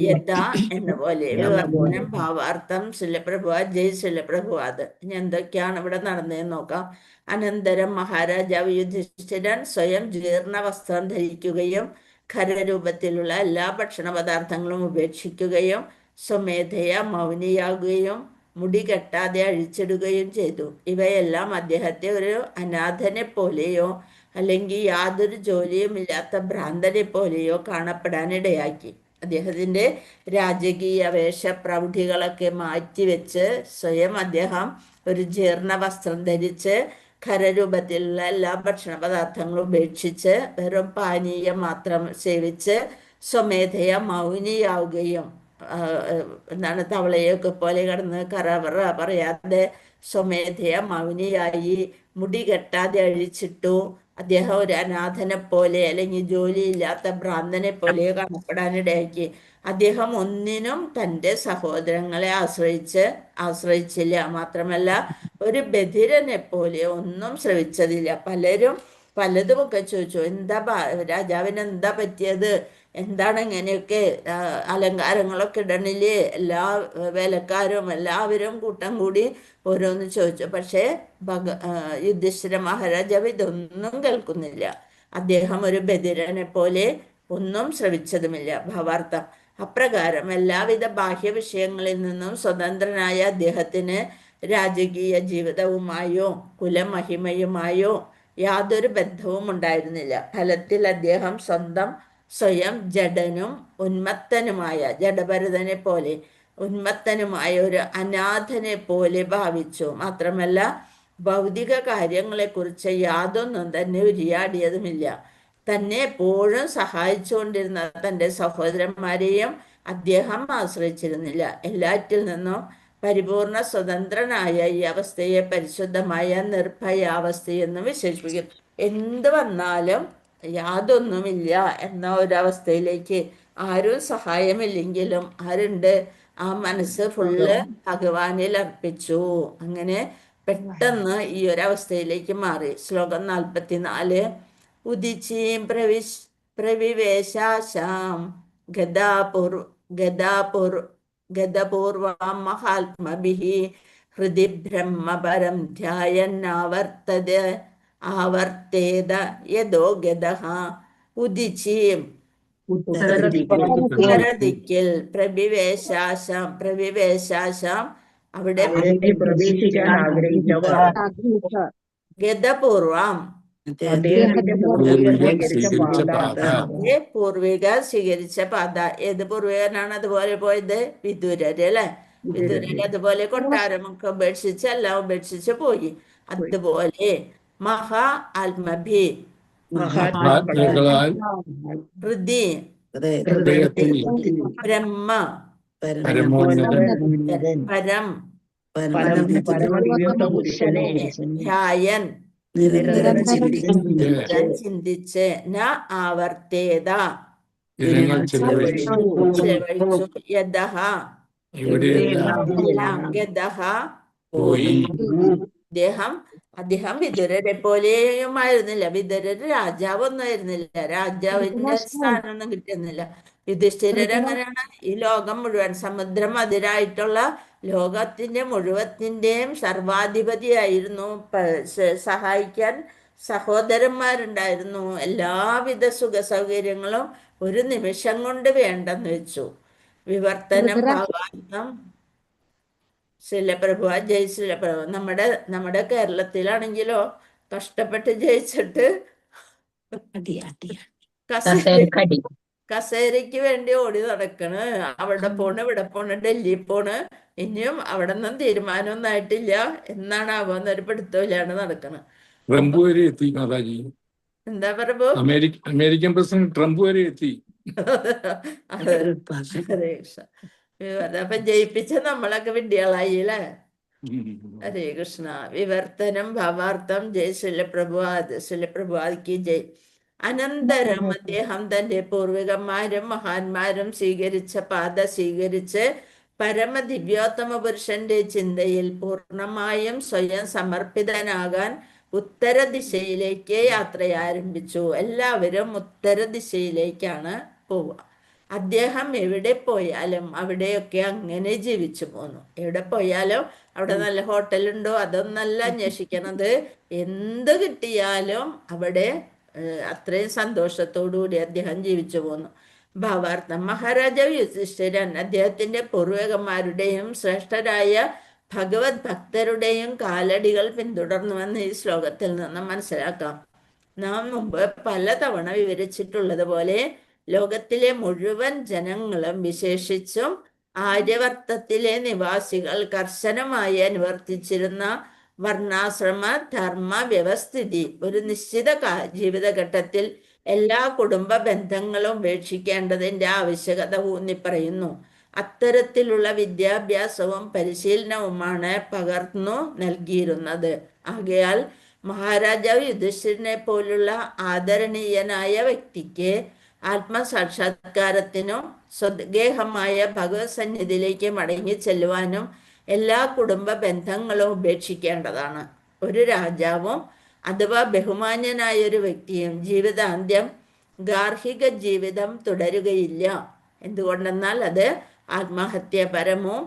യഥാ എന്ന പോലെ. വിവർത്തനം ഭാവാർത്ഥം ശിലപ്രഭുവാദ് ജയ് ശിലപ്രഭുവാദ്. ഇനി എന്തൊക്കെയാണ് ഇവിടെ നടന്നതെന്ന് നോക്കാം. അനന്തരം മഹാരാജാവ് യുധിഷ്ഠിരൻ സ്വയം ജീർണ വസ്ത്രം ധരിക്കുകയും ഖരരൂപത്തിലുള്ള എല്ലാ ഭക്ഷണ പദാർത്ഥങ്ങളും ഉപേക്ഷിക്കുകയും സ്വമേധയാ മൗനിയാകുകയും മുടി കെട്ടാതെ അഴിച്ചിടുകയും ചെയ്തു. ഇവയെല്ലാം അദ്ദേഹത്തെ ഒരു അനാഥനെ പോലെയോ അല്ലെങ്കിൽ യാതൊരു ജോലിയും ഇല്ലാത്ത ഭ്രാന്തനെ പോലെയോ കാണപ്പെടാനിടയാക്കി. അദ്ദേഹത്തിൻ്റെ രാജകീയ വേഷപ്രൗഢികളൊക്കെ മാറ്റിവെച്ച് സ്വയം അദ്ദേഹം ഒരു ജീർണ വസ്ത്രം ധരിച്ച് ഖരരൂപത്തിലുള്ള എല്ലാ ഭക്ഷണ പദാർത്ഥങ്ങളും ഉപേക്ഷിച്ച് വെറും പാനീയം മാത്രം സേവിച്ച് സ്വമേധയാ മൗനിയാവുകയും എന്താണ് തവളയൊക്കെ പോലെ കിടന്ന് കറവറ പറയാതെ സ്വമേധയാ മൗനിയായി മുടി കെട്ടാതെ അഴിച്ചിട്ടു. അദ്ദേഹം ഒരു അനാഥനെ പോലെ അല്ലെങ്കിൽ ജോലിയില്ലാത്ത ഭ്രാന്തനെ പോലെ കാണപ്പെടാനിടയാക്കി. അദ്ദേഹം ഒന്നിനും തൻ്റെ സഹോദരങ്ങളെ ആശ്രയിച്ചില്ല. മാത്രമല്ല ഒരു ബധിരനെ പോലെ ഒന്നും ശ്രവിച്ചതില്ല. പലരും പലതുമൊക്കെ ചോദിച്ചു, എന്താ രാജാവിന് എന്താ പറ്റിയത്, എന്താണ് ഇങ്ങനെയൊക്കെ അലങ്കാരങ്ങളൊക്കെ ഇടണില്ലേ, എല്ലാ വേലക്കാരും എല്ലാവരും കൂട്ടം കൂടി ഓരോന്ന് ചോദിച്ചു. പക്ഷേ യുധിഷ്ഠിര മഹാരാജാവ് ഇതൊന്നും കേൾക്കുന്നില്ല. അദ്ദേഹം ഒരു ബധിരനെ പോലെ ഒന്നും ശ്രവിച്ചതുമില്ല. ഭാവാർത്ഥം. അപ്രകാരം എല്ലാവിധ ബാഹ്യ വിഷയങ്ങളിൽ നിന്നും സ്വതന്ത്രനായ അദ്ദേഹത്തിന് രാജകീയ ജീവിതവുമായോ കുലമഹിമയുമായോ യാതൊരു ബന്ധവും ഉണ്ടായിരുന്നില്ല. ഫലത്തിൽ അദ്ദേഹം സ്വന്തം സ്വയം ജഡനും ഉന്മത്തനുമായ, ജഡഭരതനെ പോലെ ഉന്മത്തനുമായ ഒരു അനാഥനെ പോലെ ഭാവിച്ചു. മാത്രമല്ല ഭൗതിക കാര്യങ്ങളെക്കുറിച്ച് യാതൊന്നും തന്നെ ഉരിയാടിയതുമില്ല. തന്നെ എപ്പോഴും സഹായിച്ചുകൊണ്ടിരുന്ന തൻ്റെ സഹോദരന്മാരെയും അദ്ദേഹം ആശ്രയിച്ചിരുന്നില്ല. എല്ലാറ്റിൽ നിന്നും പരിപൂർണ സ്വതന്ത്രനായ ഈ അവസ്ഥയെ പരിശുദ്ധമായ നിർഭയാവസ്ഥയെന്ന് വിശേഷിപ്പിക്കും. എന്ത് വന്നാലും യാതൊന്നുമില്ല എന്ന ഒരവസ്ഥയിലേക്ക്, ആരും സഹായമില്ലെങ്കിലും ആരുണ്ട്, ആ മനസ്സ് ഫുള്ള് ഭഗവാനിൽ അർപ്പിച്ചു. അങ്ങനെ പെട്ടെന്ന് ഈ ഒരവസ്ഥയിലേക്ക് മാറി. ശ്ലോകം 44. ഉദിച്ചീം പ്രവിവേശാശാം ഗദപൂർവാം മഹാത്മഭിഃ ഹൃദി ബ്രഹ്മപരം ആവർത്തേത യദോ ഗദഃ. ഉദിച്ചീം ഉത്തരദിക്കിൽ പ്രവിവേശാശാം അവിടെ പ്രവേശിക്കാൻ ആഗ്രഹിച്ചവർ ഗദപൂർവം അദ്ദേഹത്തിന്റെ പൂർവികർ സ്വീകരിച്ച പാത. ഏത് പൂർവികനാണ് അതുപോലെ പോയത്? വിദുരര് അല്ലെ. വിദുരര് അതുപോലെ കൊട്ടാരമൊക്കെ ഉപേക്ഷിച്ച് എല്ലാം ഉപേക്ഷിച്ച് പോയി. അതുപോലെ മഹാ ആത്മഭി ഹൃദി ബ്രഹ്മ പരം ധ്യായൻ ചിന്തിച്ച് ന ആവർത്തേത യദഃ അദ്ദേഹം വിദുരരെ പോലെയുമായിരുന്നില്ല. വിദുരര് രാജാവൊന്നും ആയിരുന്നില്ല, രാജാവിന്റെ സ്ഥാനമൊന്നും കിട്ടുന്നില്ല. യുധിഷ്ഠിരര് എങ്ങനെയാണ്? ഈ ലോകം മുഴുവൻ, സമുദ്രം അതിരായിട്ടുള്ള ലോകത്തിന്റെ മുഴുവത്തിന്റെയും സർവാധിപതിയായിരുന്നു. സഹായിക്കാൻ സഹോദരന്മാരുണ്ടായിരുന്നു. എല്ലാവിധ സുഖ സൗകര്യങ്ങളും ഒരു നിമിഷം കൊണ്ട് വേണ്ടെന്ന് വെച്ചു. വിവർത്തനം ഭാവാർത്ഥം ശിലപ്രഭു, ജയ് ശിലപ്രഭു. നമ്മുടെ കേരളത്തിലാണെങ്കിലോ കഷ്ടപ്പെട്ട് ജയിച്ചിട്ട് കസേരയ്ക്ക് വേണ്ടി ഓടി നടക്കണ്. അവിടെ പോണ്, ഇവിടെ പോണ്, ഡൽഹി പോണ്. ഇനിയും അവിടെ നിന്നും തീരുമാനമൊന്നും ആയിട്ടില്ല. എന്നാണ് ആവുന്നൊരു പിടുത്തമില്ലാണ് നടക്കണത്. ട്രംപ് വരെ എത്തി മാതാജി. എന്താ പ്രഭു? അമേരിക്കൻ പ്രസിഡന്റ് ട്രംപ് വരെ എത്തി. അപ്പൊ ജയിപ്പിച്ച നമ്മളൊക്കെ വിഡ്ഢികളായി അല്ലേ? ഹരേ കൃഷ്ണ. വിവർത്തനം ഭാവാർത്ഥം ജയ് ശിലപ്രഭുവാദിക്ക് ജയ്. അനന്തരം അദ്ദേഹം തന്റെ പൂർവികന്മാരും മഹാന്മാരും സ്വീകരിച്ച പാത സ്വീകരിച്ച് പരമദിവ്യോത്തമ പുരുഷന്റെ ചിന്തയിൽ പൂർണ്ണമായും സ്വയം സമർപ്പിതനാകാൻ ഉത്തര ദിശയിലേക്ക് യാത്രയാരംഭിച്ചു. എല്ലാവരും ഉത്തര ദിശയിലേക്കാണ് പോവുക. അദ്ദേഹം എവിടെ പോയാലും അവിടെയൊക്കെ അങ്ങനെ ജീവിച്ചു പോന്നു. എവിടെ പോയാലും അവിടെ നല്ല ഹോട്ടലുണ്ടോ അതൊന്നല്ല അന്വേഷിക്കണത്. എന്ത് കിട്ടിയാലും അവിടെ അത്രയും സന്തോഷത്തോടുകൂടി അദ്ദേഹം ജീവിച്ചു പോന്നു. ഭാവാർത്ഥം മഹാരാജാവ് യുധിഷ്ഠിരൻ അദ്ദേഹത്തിന്റെ പൂർവികന്മാരുടെയും ശ്രേഷ്ഠരായ ഭഗവത് ഭക്തരുടെയും കാലടികൾ പിന്തുടർന്നുവെന്ന് ഈ ശ്ലോകത്തിൽ നിന്ന് മനസ്സിലാക്കാം. നാം മുമ്പ് പലതവണ വിവരിച്ചിട്ടുള്ളതുപോലെ ലോകത്തിലെ മുഴുവൻ ജനങ്ങളും വിശേഷിച്ചും ആര്യവർത്തത്തിലെ നിവാസികൾ കർശനമായി അനുവർത്തിച്ചിരുന്ന വർണ്ണാശ്രമ ധർമ്മ വ്യവസ്ഥിതി ഒരു നിശ്ചിത ജീവിതഘട്ടത്തിൽ എല്ലാ കുടുംബ ബന്ധങ്ങളും ഉപേക്ഷിക്കേണ്ടതിന്റെ ആവശ്യകത ഊന്നിപ്പറയുന്നു. അത്തരത്തിലുള്ള വിദ്യാഭ്യാസവും പരിശീലനവുമാണ് പകർന്നു നൽകിയിരുന്നത്. ആകയാൽ മഹാരാജാവ് യുധിഷ്ഠിരനെ പോലുള്ള ആദരണീയനായ വ്യക്തിക്ക് ആത്മസാക്ഷാത്കാരത്തിനും സ്വഗേഹമായ ഭഗവത് സന്നിധിയിലേക്ക് മടങ്ങി ചെല്ലുവാനും എല്ലാ കുടുംബ ബന്ധങ്ങളും ഉപേക്ഷിക്കേണ്ടതാണ്. ഒരു രാജാവും അഥവാ ബഹുമാന്യനായ ഒരു വ്യക്തിയും ജീവിതാന്ത്യം ഗാർഹിക ജീവിതം തുടരുകയില്ല. എന്തുകൊണ്ടെന്നാൽ അത് ആത്മഹത്യാപരമോ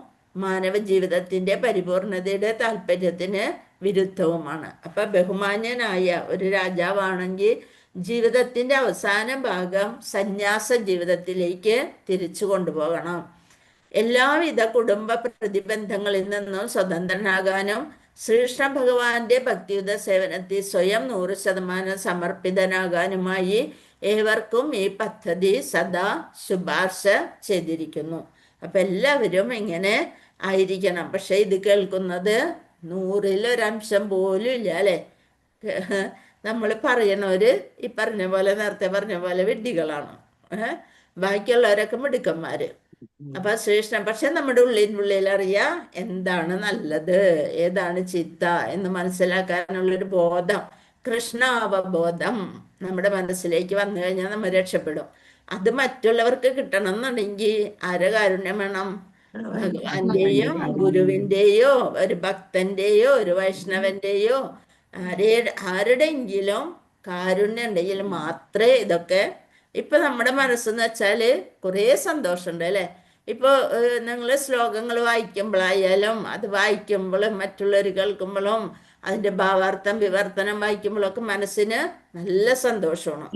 മാനവ ജീവിതത്തിന്റെ പരിപൂർണതയുടെ താല്പര്യത്തിന് വിരുദ്ധവുമാണ്. അപ്പൊ ബഹുമാന്യനായ ഒരു രാജാവാണെങ്കിൽ ജീവിതത്തിന്റെ അവസാന ഭാഗം സന്യാസ ജീവിതത്തിലേക്ക് തിരിച്ചു കൊണ്ടുപോകണം. എല്ലാവിധ കുടുംബ പ്രതിബന്ധങ്ങളിൽ നിന്നും സ്വതന്ത്രനാകാനും ശ്രീകൃഷ്ണ ഭഗവാന്റെ ഭക്തിയുത സേവനത്തിൽ സ്വയം 100% സമർപ്പിതനാകാനുമായി ഏവർക്കും ഈ പദ്ധതി സദാ ശുപാർശ ചെയ്തിരിക്കുന്നു. അപ്പൊ എല്ലാവരും ഇങ്ങനെ ആയിരിക്കണം. പക്ഷെ ഇത് കേൾക്കുന്നത് 100% പോലും ഇല്ല അല്ലെ. നമ്മൾ പറയണവര് ഈ പറഞ്ഞ പോലെ, നേരത്തെ പറഞ്ഞ പോലെ വിഡ്ഢികളാണ്. ബാക്കിയുള്ളവരൊക്കെ മിടുക്കന്മാര്. അപ്പൊ ശ്രീകൃഷ്ണൻ പക്ഷെ നമ്മുടെ ഉള്ളിൽ അറിയാ എന്താണ് നല്ലത്, ഏതാണ് ചിത്ത എന്ന് മനസ്സിലാക്കാനുള്ളൊരു ബോധം, കൃഷ്ണാവബോധം നമ്മുടെ മനസ്സിലേക്ക് വന്നു കഴിഞ്ഞാൽ നമ്മൾ രക്ഷപ്പെടും. അത് മറ്റുള്ളവർക്ക് കിട്ടണം എന്നുണ്ടെങ്കിൽ ആരെ കാരുണ്യം വേണം? ഭഗവാന്റെയും ഗുരുവിന്റെയോ ഒരു ഭക്തന്റെയോ ഒരു വൈഷ്ണവന്റെയോ ആരുടെയെങ്കിലും കാരുണ്യം ഉണ്ടെങ്കിൽ മാത്രമേ ഇതൊക്കെ. ഇപ്പൊ നമ്മുടെ മനസ്സെന്ന് വെച്ചാല് കുറേ സന്തോഷമുണ്ട് അല്ലെ. ഇപ്പൊ നിങ്ങൾ ശ്ലോകങ്ങൾ വായിക്കുമ്പോഴായാലും അത് വായിക്കുമ്പോഴും മറ്റുള്ളവർ കേൾക്കുമ്പോഴും അതിന്റെ ഭാവാർത്ഥം വിവർത്തനം വായിക്കുമ്പോഴൊക്കെ മനസ്സിന് നല്ല സന്തോഷമാണ്.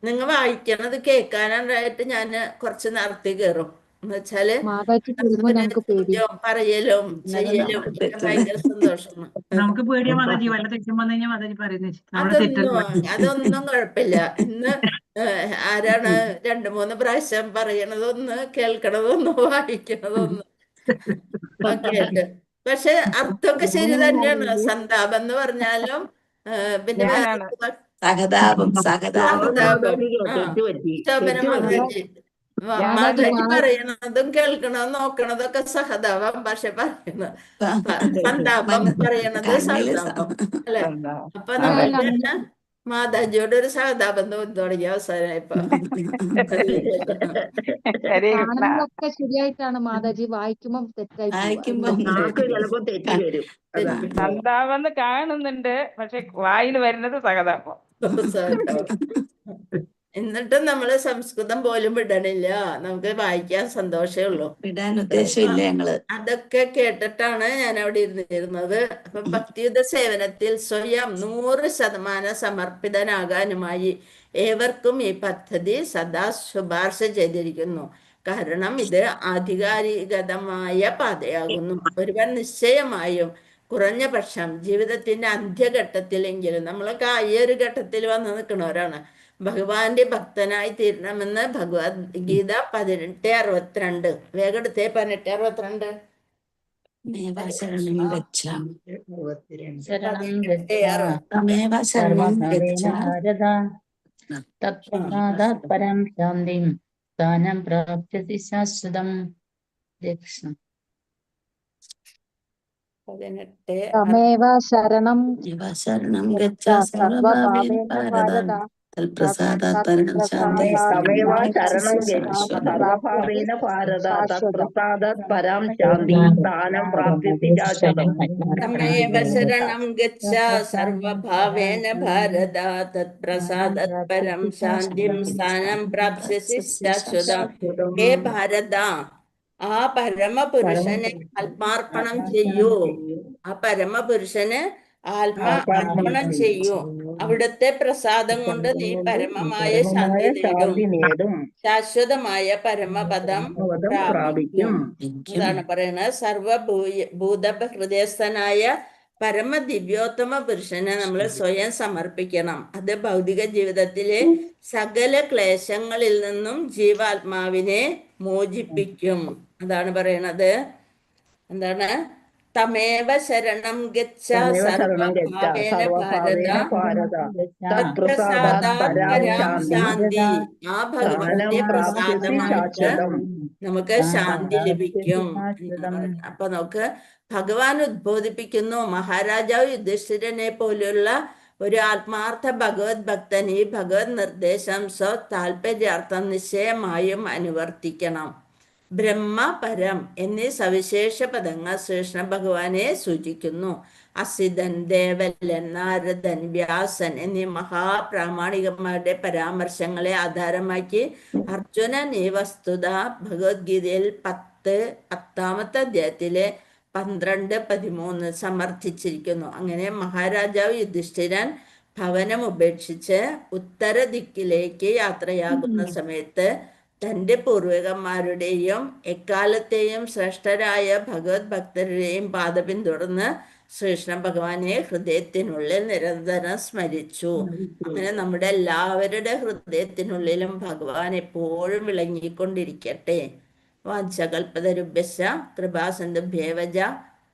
നിങ്ങൾ വായിക്കണത് കേൾക്കാനായിട്ട് ഞാൻ കുറച്ച് നടത്തി കയറും. എന്ന് വെച്ചാല് ചോദ്യം പറയലും ചെയ്യലും ഒക്കെ ഭയങ്കര സന്തോഷമാണ്. നമുക്ക് പേടിയാ മാതാജി, വല്ല തെറ്റും വന്നു കഴിഞ്ഞാൽ മാതാജി പറയുന്നത് അതൊന്നും കുഴപ്പമില്ല. ഇന്ന് ആരാണ് 2-3 പ്രാവശ്യം പറയണതൊന്ന്, കേൾക്കണതൊന്ന്, വായിക്കണതൊന്ന് ഒക്കെ ആയിട്ട്. പക്ഷെ അർത്ഥമൊക്കെ ശരി തന്നെയാണ്. സന്താപം എന്ന് പറഞ്ഞാലും പിന്നെ സഹതാപം മാതാജി പറയണതും കേൾക്കണതും നോക്കണതൊക്കെ സഹതാപം. പക്ഷെ പറയണ സന്താപം പറയണത് സഹതാപം അല്ലെ. അപ്പൊ നമുക്ക് മാതാജിയോട് ഒരു സഹതാപം തോന്നി തുടങ്ങിയ അവസാനമായപ്പോ. കാണുന്നതൊക്കെ ശരിയായിട്ടാണ് മാതാജി, വായിക്കുമ്പോ തെറ്റായി ചിലപ്പോ തെറ്റി വരും. സന്താപം കാണുന്നുണ്ട്, പക്ഷെ വായിൽ വരുന്നത് സഹതാപം. എന്നിട്ടും നമ്മള് സംസ്കൃതം പോലും വിടണില്ല. നമുക്ക് വായിക്കാൻ സന്തോഷമേ ഉള്ളൂ. വിടാൻ ഉദ്ദേശമില്ല ഞങ്ങള്. അതൊക്കെ കേട്ടിട്ടാണ് ഞാൻ അവിടെ ഇരുന്നിരുന്നത്. അപ്പൊ ഭക്തിയുത സേവനത്തിൽ സ്വയം 100% സമർപ്പിതനാകാനുമായി ഏവർക്കും ഈ പദ്ധതി സദാ ശുപാർശ ചെയ്തിരിക്കുന്നു. കാരണം ഇത് ആധികാരികതമായ പാതയാകുന്നു. ഒരുവൻ നിശ്ചയമായും കുറഞ്ഞ പക്ഷം ജീവിതത്തിന്റെ അന്ത്യഘട്ടത്തിലെങ്കിലും, നമ്മളൊക്കെ ഈ ഒരു ഘട്ടത്തിൽ വന്ന് നിൽക്കുന്നവരാണ്, ഭഗവാന്റെ ഭക്തനായി തീരണമെന്ന് ഭഗവത്ഗീത 18:62. വേഗം എടുത്തേ 18:62. പരം ശാന്തിം സ്ഥാനം പ്രാപ്യതി ശാശ്വതം. 18. തമേവ ശരണം ശരണം ഗച്ഛ സർവഭാവേന ഭാരത തൽപ്രസാദാത്തരണം ശാന്തി തമേവ ശരണം ഗച്ഛ സർവഭാവേന ഭാരത തത്പ്രസാദാത് പരാം ശാന്തി സ്ഥാനം പ്രാപ്യതി ശാശ്വതം. തമേവ ശരണം ഗച്ഛ സർവഭാവേന ഭാരത തത്പ്രസാദാത് പരം ശാന്തിം സ്ഥാനം പ്രാപ്സ്യസി ശാശ്വതം. ഹേ ഭാരത, ആ പരമപുരുഷനെ ആത്മാർപ്പണം ചെയ്യൂ. ആ പരമപുരുഷന് ആത്മാർപ്പണം ചെയ്യൂ. അവിടുത്തെ പ്രസാദം കൊണ്ട് നീ പരമമായ ശാന്തി നേടും. ശാശ്വതമായ പരമപദം പ്രാപിക്കും. അതാണ് പറയുന്നത്. സർവഭൂത ഹൃദയസ്ഥനായ പരമദിവ്യോത്തമ പുരുഷനെ നമ്മൾ സ്വയം സമർപ്പിക്കണം. അത് ഭൗതിക ജീവിതത്തിലെ സകല ക്ലേശങ്ങളിൽ നിന്നും ജീവാത്മാവിനെ മോചിപ്പിക്കും. അതാണ് പറയണത്. എന്താണ്? തമേവ ശരണം ഗച്ഛ സർവഭാവേന ഭാരത തത്പ്രസാദാത് പരാം ശാന്തി. ആ ഭഗവാന്റെ പ്രസാദമായിട്ട് നമുക്ക് ശാന്തി ലഭിക്കും. അപ്പൊ നമുക്ക് ഭഗവാൻ ഉദ്ബോധിപ്പിക്കുന്നു. മഹാരാജാവ് യുധിഷ്ഠിരനെ പോലുള്ള ഒരു ആത്മാർത്ഥ ഭഗവത് ഭക്തൻ ഈ ഭഗവത് നിർദ്ദേശം താല്പര്യാർത്ഥം നിശ്ചയമായും അനുവർത്തിക്കണം. ബ്രഹ്മ, പരം എന്നീ സവിശേഷ പദങ്ങൾ ശ്രീകൃഷ്ണ ഭഗവാനെ സൂചിക്കുന്നു. അസിതൻ, ദേവലൻ, നാരദൻ, വ്യാസൻ എന്നീ മഹാപ്രാമാണികന്മാരുടെ പരാമർശങ്ങളെ ആധാരമാക്കി അർജുനൻ ഈ വസ്തുത ഭഗവത്ഗീതയിൽ 10-ാമത്തെ അധ്യായത്തിലെ 12-13 സമർത്ഥിച്ചിരിക്കുന്നു. അങ്ങനെ മഹാരാജാവ് യുധിഷ്ഠിരൻ ഭവനം ഉപേക്ഷിച്ച് ഉത്തര ദിക്കിലേക്ക് യാത്രയാകുന്ന സമയത്ത് തൻ്റെ പൂർവികന്മാരുടെയും എക്കാലത്തെയും ശ്രേഷ്ഠരായ ഭഗവത് ഭക്തരുടെയും പാത പിന്തുടർന്ന് ശ്രീകൃഷ്ണ ഭഗവാനെ ഹൃദയത്തിനുള്ളിൽ നിരന്തരം സ്മരിച്ചു. അങ്ങനെ നമ്മുടെ എല്ലാവരുടെ ഹൃദയത്തിനുള്ളിലും ഭഗവാൻ എപ്പോഴും വിളങ്ങിക്കൊണ്ടിരിക്കട്ടെ. വാഞ്ചകൽപതരുഭ്യശ്ച കൃപാസിന്ധുഭ്യേവ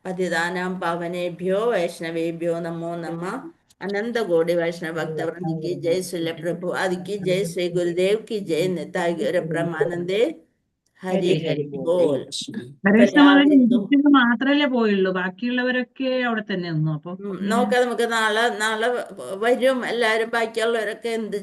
പതിതാനാം പാവനേഭ്യോ വൈഷ്ണവേഭ്യോ നമോ നമഃ. अनंत कोटि वैष्णव भक्त वृंद की जय, श्रील प्रभुपाद की जय, श्री गुरुदेव की जय, निताय गौर ब्रह्मानंदे हरि हरि बोल. അപ്പൊ ഹരേഷ്ണ മാതാജി എല്ലാവർക്കും യുധിഷ്ഠിരൻ മാത്രല്ലേ പോയുള്ളൂ, ബാക്കിയുള്ളവരൊക്കെ അവിടെ തന്നെ നിന്നു. അപ്പൊ നോക്കാം, നമുക്ക് നാളെ വരും എല്ലാവരും. ബാക്കിയുള്ളവരൊക്കെ എന്ത്